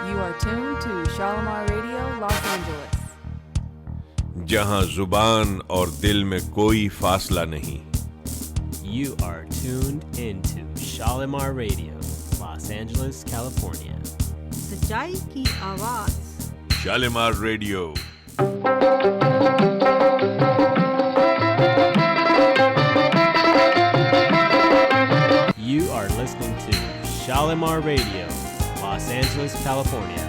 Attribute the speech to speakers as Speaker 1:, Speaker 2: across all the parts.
Speaker 1: You are tuned to Shalimar Radio, Los Angeles.
Speaker 2: جہاں زبان اور دل میں کوئی فاصلہ نہیں.
Speaker 3: You are tuned into Shalimar Radio, Los Angeles, California.
Speaker 4: سچائی کی آواز.
Speaker 2: Shalimar radio.
Speaker 3: You are listening to Shalimar Radio, Los Angeles, California.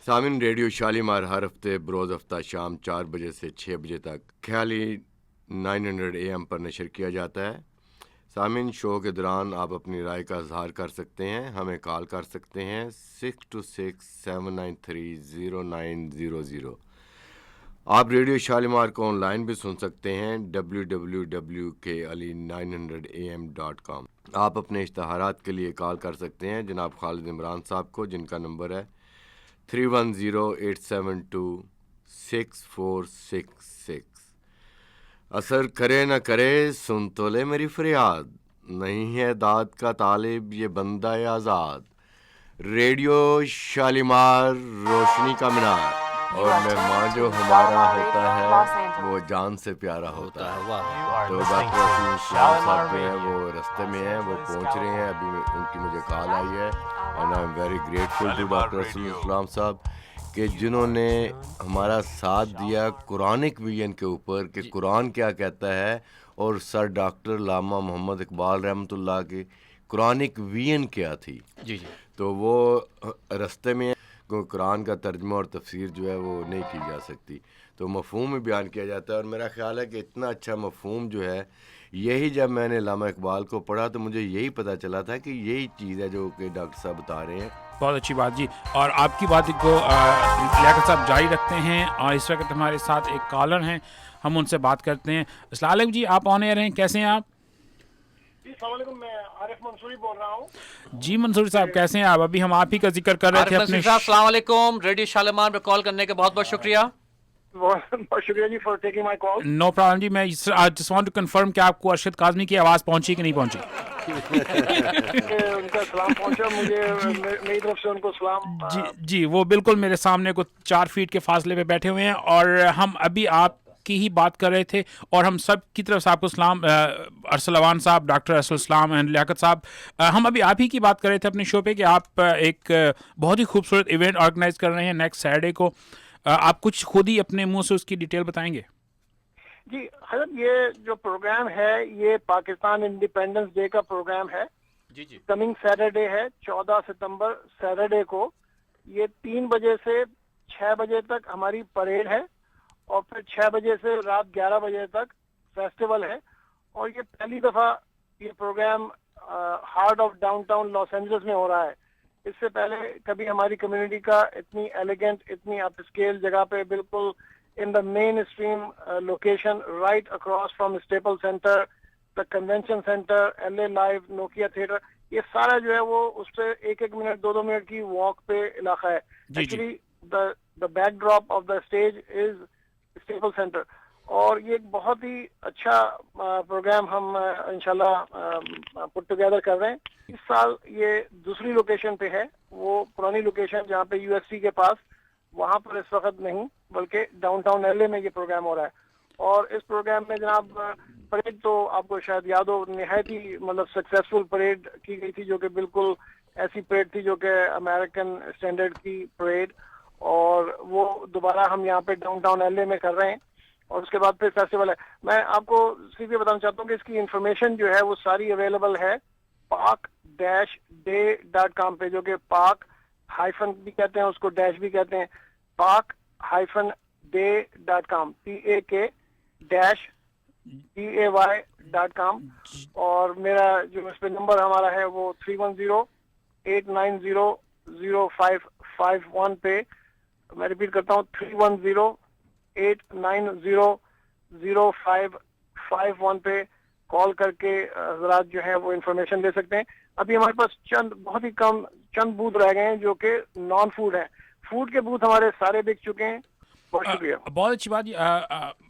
Speaker 5: سامعین، ریڈیو شالیمار ہر ہفتے بروز ہفتہ شام 4 بجے سے 6 بجے تک خیالی 900 AM پر نشر کیا جاتا ہے. سامعین، شو کے دوران آپ اپنی رائے کا اظہار کر سکتے ہیں. ہمیں کال کر سکتے ہیں 626-793-0900. آپ ریڈیو شالیمار کو آن لائن بھی سن سکتے ہیں www.ali900am.com. آپ اپنے اشتہارات کے لیے کال کر سکتے ہیں جناب خالد عمران صاحب کو، جن کا نمبر ہے 310-872-6466. اثر کرے نہ کرے سن تو لے میری فریاد، نہیں ہے داد کا طالب یہ بندہ آزاد. ریڈیو شالیمار روشنی کا مینار، اور مہمان جو ہمارا ہوتا ہے وہ جان سے پیارا ہوتا ہے. تو ڈاکٹر رسول اسلام صاحب جو ہیں وہ رستے میں ہیں، وہ پہنچ رہے ہیں. ابھی ان کی مجھے کال آئی ہے and I am very grateful to doctor Rasool Islam صاحب کہ جنہوں نے ہمارا ساتھ دیا قرآنک ویژن کے اوپر کہ قرآن کیا کہتا ہے، اور سر ڈاکٹر علامہ محمد اقبال رحمۃ اللہ کی قرآنک ویژن کیا تھی.
Speaker 6: جی
Speaker 5: تو وہ رستے میں قرآن کا ترجمہ اور تفسیر جو ہے وہ نہیں کی جا سکتی، تو مفہوم میں بیان کیا جاتا ہے. اور میرا خیال ہے کہ اتنا اچھا مفہوم جو ہے، یہی جب میں نے علامہ اقبال کو پڑھا تو مجھے یہی پتہ چلا تھا کہ یہی چیز ہے جو کہ ڈاکٹر صاحب بتا رہے ہیں.
Speaker 6: بہت اچھی بات جی. اور آپ کی بات کو لیاقت صاحب جاری رکھتے ہیں، اور اس وقت ہمارے ساتھ ایک کالر ہیں، ہم ان سے بات کرتے ہیں. السلام علیکم جی، آپ آن ایئر ہیں، کیسے ہیں آپ؟
Speaker 7: جی السلام علیکم، میں عارف منصوری بول رہا ہوں.
Speaker 6: جی منصور صاحب کیسے ہیں آپ؟ ابھی ہم آپ ہی کا ذکر کر رہے تھے اپنے.
Speaker 8: السلام علیکم، ریڈیو شالیمار میں کال کرنے کے بہت بہت شکریہ.
Speaker 7: بہت شکریہ جی for taking my call.
Speaker 6: No problem جی. میں جسٹ وانٹ ٹو کنفرم کہ آپ کو ارشد کاظمی کی آواز پہنچی کہ نہیں پہنچی؟
Speaker 7: ان کا سلام پہنچا مجھے، میری طرف سے ان کو سلام.
Speaker 6: جی وہ بالکل میرے سامنے کو 4 فیٹ کے فاصلے پہ بیٹھے ہوئے ہیں، اور ہم ابھی آپ کی ہی بات کر رہے تھے، اور ہم سب کی طرف سے آپ کو سلام. ارسل اوان صاحب، ڈاکٹر ارسل اسلام اینڈ لیاقت صاحب، ہم ابھی آپ ہی کی بات کر رہے تھے اپنے شو پہ کہ آپ ایک بہت ہی خوبصورت ایونٹ آرگنائز کر رہے ہیں نیکسٹ سیٹرڈے کو. آپ کچھ خود ہی اپنے منہ سے اس کی ڈیٹیل بتائیں گے؟
Speaker 7: جی حضرت، یہ جو پروگرام ہے یہ پاکستان انڈیپینڈنس ڈے کا پروگرام ہے.
Speaker 8: جی جی،
Speaker 7: کمنگ سیٹرڈے ہے 14 ستمبر سیٹرڈے کو. یہ 3 بجے سے 6 بجے تک ہماری پریڈ ہے، اور پھر 6 بجے سے رات 11 بجے تک فیسٹیول ہے. اور یہ پہلی دفعہ یہ پروگرام ہارٹ آف ڈاؤن ٹاؤن لاس اینجلس میں ہو رہا ہے. اس سے پہلے کبھی ہماری کمیونٹی کا اتنی ایلیگنٹ، اتنی اپ اسکیل جگہ پہ، بالکل in the mainstream location right across from Staples Center, the Convention Center, LA Live, Nokia Theatre، یہ سارا جو ہے وہ اس سے 1 منٹ 2 منٹ کی واک پہ علاقہ ہے. Actually the backdrop of the stage is Staples Center. اور یہ ایک بہت ہی اچھا پروگرام ہم انشاءاللہ پٹ ٹوگیدر کر رہے ہیں. اس سال یہ دوسری لوکیشن پہ ہے، وہ پرانی لوکیشن جہاں پہ USC کے پاس، وہاں پر اس وقت نہیں بلکہ ڈاؤن ٹاؤن LA میں یہ پروگرام ہو رہا ہے. اور اس پروگرام میں جناب پریڈ تو آپ کو شاید یاد ہو، نہایت ہی مطلب سکسیسفل پریڈ کی گئی تھی، جو کہ بالکل ایسی پریڈ تھی جو کہ امریکن اسٹینڈرڈ کی پریڈ. اور وہ دوبارہ ہم یہاں پہ ڈاؤن ٹاؤن LA میں کر رہے ہیں، اور اس کے بعد پھر فیسٹیول ہے. میں آپ کو صرف یہ بتانا چاہتا ہوں کہ اس کی انفارمیشن جو ہے وہ ساری اویلیبل ہے park-day.com پہ، جو کہ پاک ہائفن بھی کہتے ہیں اس کو، ڈیش بھی کہتے ہیں، park-day.com PAK-DAY.com. اور میرا جو اس پہ نمبر ہمارا ہے وہ 310-890-0551 پہ. میں ریپیٹ کرتا ہوں 310-890-0551 پہ کال کر کے حضرات جو ہیں وہ انفارمیشن لے سکتے ہیں. ابھی ہمارے پاس بہت ہی کم چند بوتھ رہ گئے ہیں جو کہ نان فوڈ ہیں. فوڈ کے بوتھ ہمارے سارے بک چکے ہیں. بہت شکریہ.
Speaker 6: بہت اچھی بات.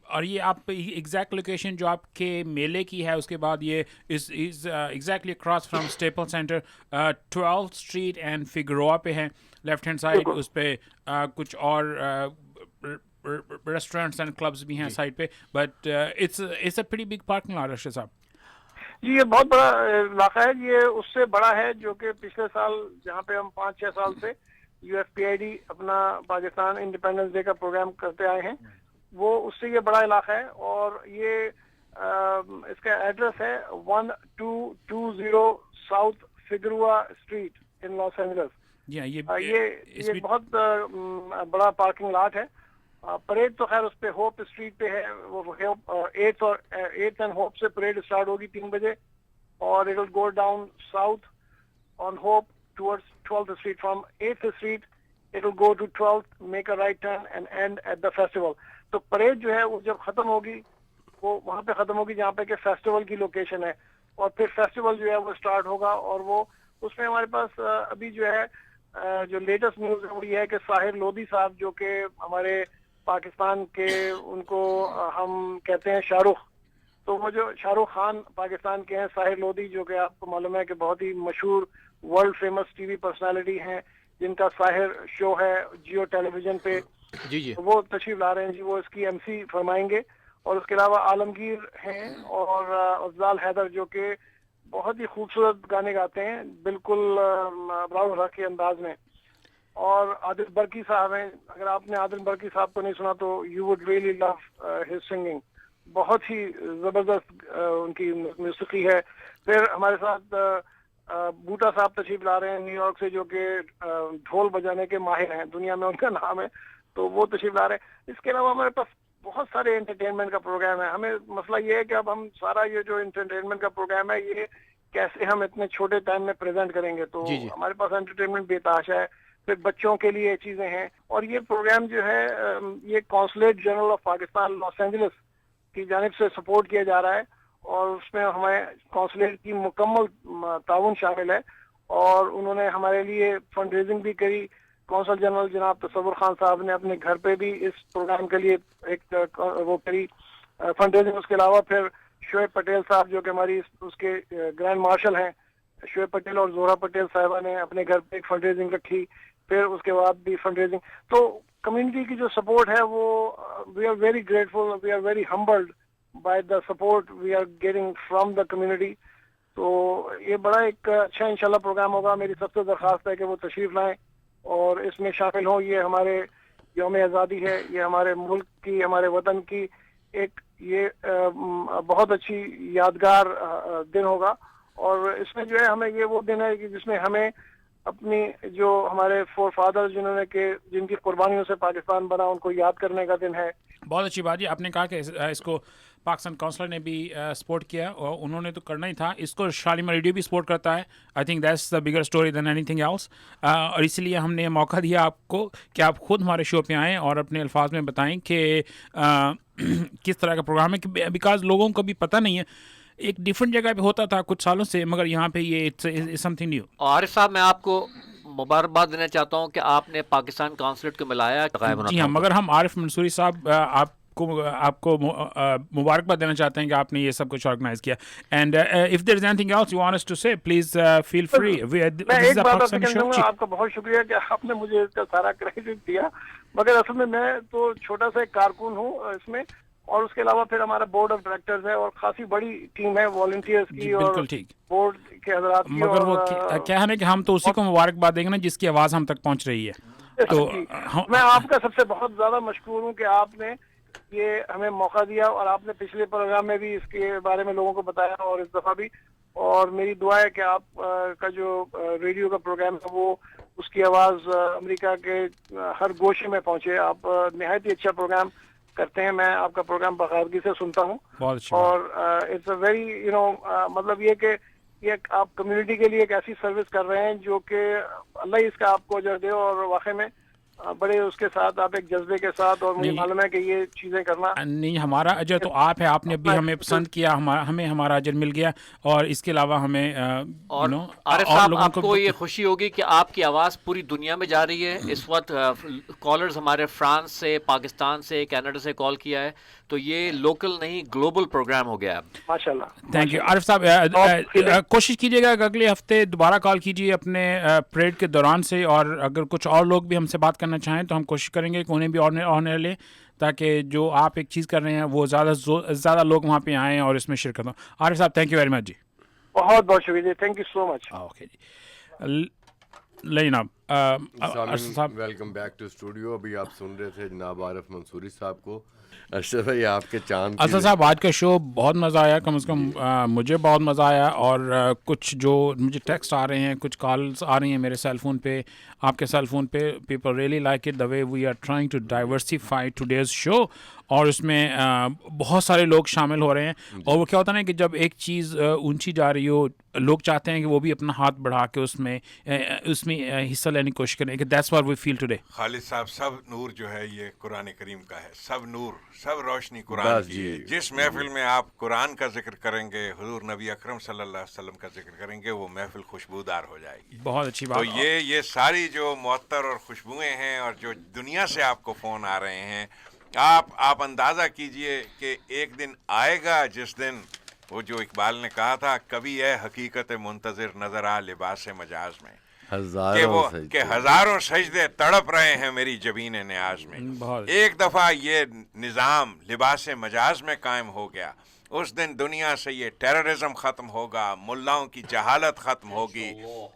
Speaker 6: اور یہ آپ ایگزیکٹ لوکیشن جو آپ کے میلے کی ہے اس کے بعد یہ is exactly across from Staple Center 12th street and Figueroa پہ ہے لیفٹ ہینڈ سائڈ. اس پہ کچھ اور ریسٹورینٹس اینڈ کلبس بھی ہیں سائڈ پہ, but it's a pretty big parking lot. Arshad sahab
Speaker 7: ji یہ بہت بڑا علاقہ ہے, یہ اس سے بڑا ہے جو کہ پچھلے سال جہاں پہ ہم 5-6 سال سے UFPID اپنا پاکستان انڈیپینڈنس ڈے کا پروگرام کرتے آئے ہیں, وہ اس سے یہ بڑا علاقہ ہے. اور یہ اس کا ایڈریس ہے 1220 ساؤتھ فگروا اسٹریٹ ان لاس اینجلس. یہ بہت بڑا پارکنگ لاٹ ہے. پریڈ تو خیر اس پہ ہوپ اسٹریٹ پہ ہے, وہ 8th اینڈ ہوپ سے پریڈ اسٹارٹ ہوگی 3 بجے, اور it will go down south on Hope towards 12th street. From 8th street it will go to 12th, make a right turn and and at the festival. تو parade جو ہے وہ جب ختم ہوگی وہ وہاں پہ ختم ہوگی جہاں پہ کہ فیسٹیول کی لوکیشن ہے, اور پھر فیسٹیول جو ہے وہ اسٹارٹ ہوگا. اور وہ اس میں ہمارے پاس ابھی جو ہے جو لیٹسٹ نیوز ہے وہ یہ ہے کہ ساحر لودھی صاحب جو کہ ہمارے پاکستان کے, ان کو ہم کہتے ہیں شاہ رخ, تو وہ جو شاہ رخ خان پاکستان کے ہیں, ساحر لودھی جو کہ آپ کو معلوم ہے کہ بہت ہی مشہور world famous T V personality ہیں جن کا ساحر شو ہے جیو ٹیلی ویژن پہ,
Speaker 8: جی
Speaker 7: وہ تشریف لا رہے ہیں جی, وہ اس کی MC فرمائیں گے. اور اس کے علاوہ عالمگیر ہیں اور افضال حیدر جو کہ بہت ہی خوبصورت گانے گاتے ہیں بالکل براؤ راہ کے انداز میں. اور عادل برقی صاحب ہیں, اگر آپ نے عادل برقی صاحب کو نہیں سنا تو you would really love his singing, بہت ہی زبردست ان کی موسیقی ہے. پھر ہمارے ساتھ بوٹا صاحب تشریف لا رہے ہیں نیو یارک سے, جو کہ ڈھول بجانے کے ماہر ہیں, دنیا میں ان کا نام ہے, تو وہ تشریف لا رہے ہیں. اس کے علاوہ ہمارے پاس بہت سارے انٹرٹینمنٹ کا پروگرام ہے. ہمیں مسئلہ یہ ہے کہ اب ہم سارا یہ جو انٹرٹینمنٹ کا پروگرام ہے یہ کیسے ہم اتنے چھوٹے ٹائم میں پریزنٹ کریں گے, تو ہمارے پاس انٹرٹینمنٹ بے تحاشا ہے. پھر بچوں کے لیے چیزیں ہیں, اور یہ پروگرام جو ہے یہ consulate general of Pakistan Los Angeles کی جانب سے سپورٹ کیا جا رہا ہے, اور اس میں ہمیں کونسلیٹ کی مکمل تعاون شامل ہے. اور انہوں نے ہمارے لیے فنڈ ریزنگ بھی کری. کونسل جنرل جناب تصور خان صاحب نے اپنے گھر پہ بھی اس پروگرام کے لیے ایک وہ کری فنڈ ریزنگ. اس کے علاوہ پھر شعیب پٹیل صاحب جو کہ ہماری اس کے گرینڈ مارشل ہیں, شعیب پٹیل اور زہرا پٹیل صاحبہ نے اپنے گھر پہ ایک فنڈ ریزنگ رکھی. پھر اس کے بعد بھی فنڈ ریزنگ. تو کمیونٹی کی جو سپورٹ ہے وہ we are very grateful, we are very humbled by the support we are getting from the community. تو یہ بڑا ایک اچھا انشاءاللہ پروگرام ہوگا. میری سب سے درخواست ہے کہ وہ تشریف لائیں اور اس میں شامل ہوں. یہ ہمارے یوم آزادی ہے, یہ ہمارے ملک کی, ہمارے وطن کی ایک یہ بہت اچھی یادگار دن ہوگا. اور اس میں جو ہے ہمیں یہ وہ دن ہے کہ جس میں ہمیں اپنی جو ہمارے فور فادر جنہوں نے کہ جن کی قربانیوں سے پاکستان بنا, ان کو یاد کرنے کا دن ہے.
Speaker 6: بہت اچھی بات ہے. آپ نے کہا کہ اس کو پاکستان کونسلر نے بھی سپورٹ کیا, اور انہوں نے تو کرنا ہی تھا. اس کو شالیمار ریڈیو بھی سپورٹ کرتا ہے. I think that's the bigger story than anything else. اور اسی لیے ہم نے موقع دیا آپ کو کہ آپ خود ہمارے شو پہ آئیں اور اپنے الفاظ میں بتائیں کہ کس طرح کا پروگرام ہے, بیکاز لوگوں کو بھی پتہ نہیں ہے. ایک ڈفرینٹ جگہ پہ ہوتا تھا کچھ سالوں سے, مگر یہاں پہ یہ سم تھنگ نیو.
Speaker 8: عارف صاحب میں آپ کو مبارکباد دینا چاہتا ہوں کہ آپ نے پاکستان کونسلیٹ کو ملایا.
Speaker 6: جی ہاں, مگر ہم عارف منصوری صاحب آپ کو مبارکباد دینا چاہتے ہیں کہ آپ نے یہ سب کچھ آرگنائز کیا. And if there is anything else you want us to say, please feel free.
Speaker 7: میں ایک بات آپ سے کہنا چاہوں گا, آپ کا بہت شکریہ کہ آپ نے مجھے اس کا سارا کریڈٹ دیا, مگر اصل میں تو چھوٹا سا ایک کارکن ہوں اس میں, اور اس کے علاوہ پھر ہمارا بورڈ آف ڈائریکٹرز ہے اور خاصی بڑی ٹیم ہے والنٹیئرز کی اور بورڈ کے حضرات کی.
Speaker 6: مگر وہ کیا ہے کہ ہم تو اسی کو مبارکباد دیں گے نا جس کی آواز ہم تک پہنچ رہی ہے. تو
Speaker 7: میں آپ کا سب سے بہت زیادہ مشکور ہوں کہ آپ نے یہ ہمیں موقع دیا, اور آپ نے پچھلے پروگرام میں بھی اس کے بارے میں لوگوں کو بتایا اور اس دفعہ بھی. اور میری دعا ہے کہ آپ کا جو ریڈیو کا پروگرام ہے وہ اس کی آواز امریکہ کے ہر گوشے میں پہنچے. آپ نہایت ہی اچھا پروگرام کرتے ہیں, میں آپ کا پروگرام باقاعدگی سے سنتا ہوں. اور اٹس اے ویری مطلب یہ کہ یہ آپ کمیونٹی کے لیے ایک ایسی سروس کر رہے ہیں جو کہ اللہ ہی اس کا آپ کو اجر دے. اور واقعی میں بڑے اس کے ساتھ آپ ایک جذبے کے ساتھ, اور مجھے معلوم ہے کہ یہ چیزیں کرنا
Speaker 6: نہیں, ہمارا اجر تو آپ ہے, آپ نے ابھی ہمیں پسند کیا, ہمیں ہمارا اجر مل گیا, اور اس کے علاوہ ہمیں
Speaker 8: اور عارف صاحب آپ کو یہ خوشی ہوگی کہ آپ کی آواز پوری دنیا میں جا رہی ہے اس وقت. کالرز ہمارے فرانس سے, پاکستان سے, کینیڈا سے کال کیا ہے, تو یہ لوکل نہیں گلوبل پروگرام ہو گیا ہے.
Speaker 7: ماشاء اللہ.
Speaker 6: تھینک یو عارف صاحب, کوشش کیجیے گا کہ اگلے ہفتے دوبارہ کال کیجیے اپنے پریڈ کے دوران سے, اور اگر کچھ اور لوگ بھی ہم سے بات کرنا چاہیں تو ہم کوشش کریں گے کہ انہیں بھی آنر لیں, تاکہ جو آپ ایک چیز کر رہے ہیں وہ زیادہ لوگ وہاں پہ آئیں اور اس میں شرکت ہوں. Arif sahab thank you very much جی.
Speaker 7: بہت بہت شکریہ, thank you so much.
Speaker 6: Okay جی. جناب صاحب
Speaker 5: ویلکم بیک ٹو اسٹوڈیو. ابھی آپ سن رہے تھے جناب عارف منصوری صاحب کو. ارشد بھائی آپ کے چاند.
Speaker 6: اسد صاحب آج کا شو بہت مزہ آیا, کم از کم مجھے بہت مزہ آیا, اور کچھ جو مجھے ٹیکسٹ آ رہے ہیں, کچھ کالز آ رہی ہیں میرے سیل فون پہ, آپ کے سیل فون پہ, people really like it the way we are trying to diversify today's show, اور اس میں بہت سارے لوگ شامل ہو رہے ہیں. اور وہ کیا ہوتا ہے نا کہ جب ایک چیز اونچی جا رہی ہو, لوگ چاہتے ہیں کہ وہ بھی اپنا ہاتھ بڑھا کے اس میں حصہ لینے کی کوشش کریں, کہ that's what we feel today.
Speaker 2: Khalid sahab سب نور جو ہے یہ قرآن کریم کا ہے, سب نور, سب روشنی قرآن کی ہے. جس محفل میں آپ قرآن کا ذکر کریں گے, حضور نبی اکرم صلی اللہ علیہ وسلم کا ذکر کریں گے, وہ محفل خوشبودار ہو جائے گی.
Speaker 6: بہت اچھی بات.
Speaker 2: تو یہ ساری جو معطر اور خوشبوئیں ہیں, اور جو دنیا سے آپ کو فون آ رہے ہیں, آپ اندازہ کیجئے کہ ایک دن آئے گا جس دن وہ جو اقبال نے کہا تھا, کبھی ہے حقیقت منتظر نظر آ لباس مجاز میں, کہ ہزاروں سجدے تڑپ رہے ہیں میری جبین نیاز میں. ایک دفعہ یہ نظام لباس مجاز میں قائم ہو گیا, اس دن دنیا سے یہ ٹیررزم ختم ہوگا, ملاؤں کی جہالت ختم ہوگی,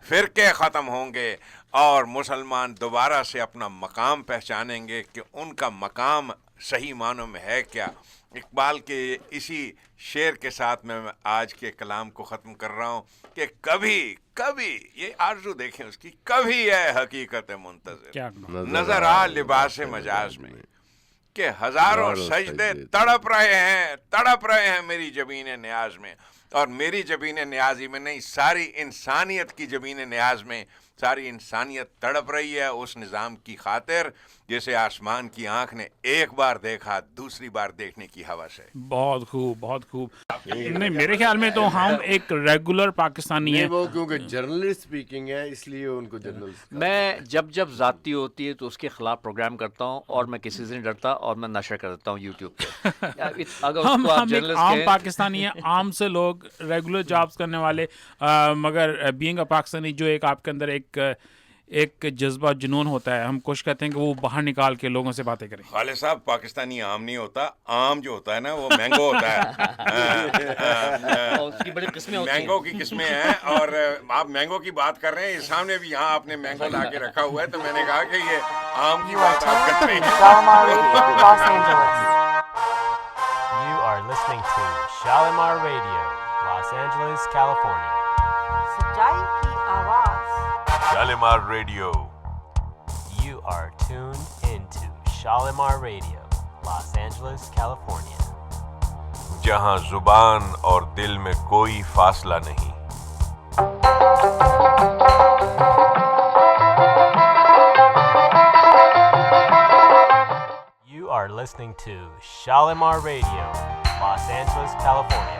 Speaker 2: فرقے ختم ہوں گے, اور مسلمان دوبارہ سے اپنا مقام پہچانیں گے کہ ان کا مقام صحیح معنوں میں ہے کیا. اقبال کے اسی شعر کے ساتھ میں آج کے کلام کو ختم کر رہا ہوں کہ کبھی یہ آرزو دیکھیں اس کی, کبھی ہے حقیقت منتظر نظر آ لباس مجاز میں, کہ ہزاروں سجدے تڑپ رہے ہیں میری جبین نیاز میں. اور میری جبین نیازی میں نہیں, ساری انسانیت کی جبین نیاز میں ساری انسانیت تڑپ رہی ہے اس نظام کی خاطر جسے آسمان کی آنکھ نے ایک بار دیکھا, دوسری بار دیکھنے کی ہوس ہے.
Speaker 6: بہت خوب, بہت خوب. نہیں, میرے خیال میں تو ہم ایک ریگولر پاکستانی ہیں.
Speaker 5: وہ کیونکہ جرنلسٹ اسپیکنگ ہے اس لیے ان کو جرنلسٹ.
Speaker 8: میں جب ذاتی ہوتی ہے تو اس کے خلاف پروگرام کرتا ہوں, اور میں کسی سے نہیں ڈرتا, اور میں نشر کر دیتا ہوں یوٹیوب پہ.
Speaker 6: ہم ایک عام پاکستانی ہیں, عام سے لوگ, ریگولر جابس کرنے والے, مگر بینگ اے پاکستانی جو ایک آپ کے اندر ایک جذبہ جنون ہوتا ہے, ہم کوشش کرتے ہیں کہ وہ باہر نکال کے لوگوں سے باتیں کریں.
Speaker 2: خالد صاحب پاکستانی عام نہیں ہوتا, عام جو ہوتا ہے نا وہ مینگو ہوتا ہے.
Speaker 8: اس کی بڑی قسمیں ہوتی ہیں,
Speaker 2: مینگو کی قسمیں ہیں, اور آپ مینگو کی بات کر رہے ہیں, سامنے بھی یہاں آپ نے مینگو لا کے رکھا ہوا ہے, تو میں نے کہا کہ یہ عام کی بات آپ کر رہے ہیں.
Speaker 1: Shalimar Radio, Los Angeles.
Speaker 3: You are listening to Shalimar Radio, Los Angeles, California.
Speaker 4: سچائی کی آواز.
Speaker 2: Shalimar Radio.
Speaker 3: You are tuned into Shalimar Radio, Los Angeles, California.
Speaker 2: جہاں زبان اور دل میں کوئی فاصلہ نہیں.
Speaker 3: You are listening to Shalimar Radio, Los Angeles, California.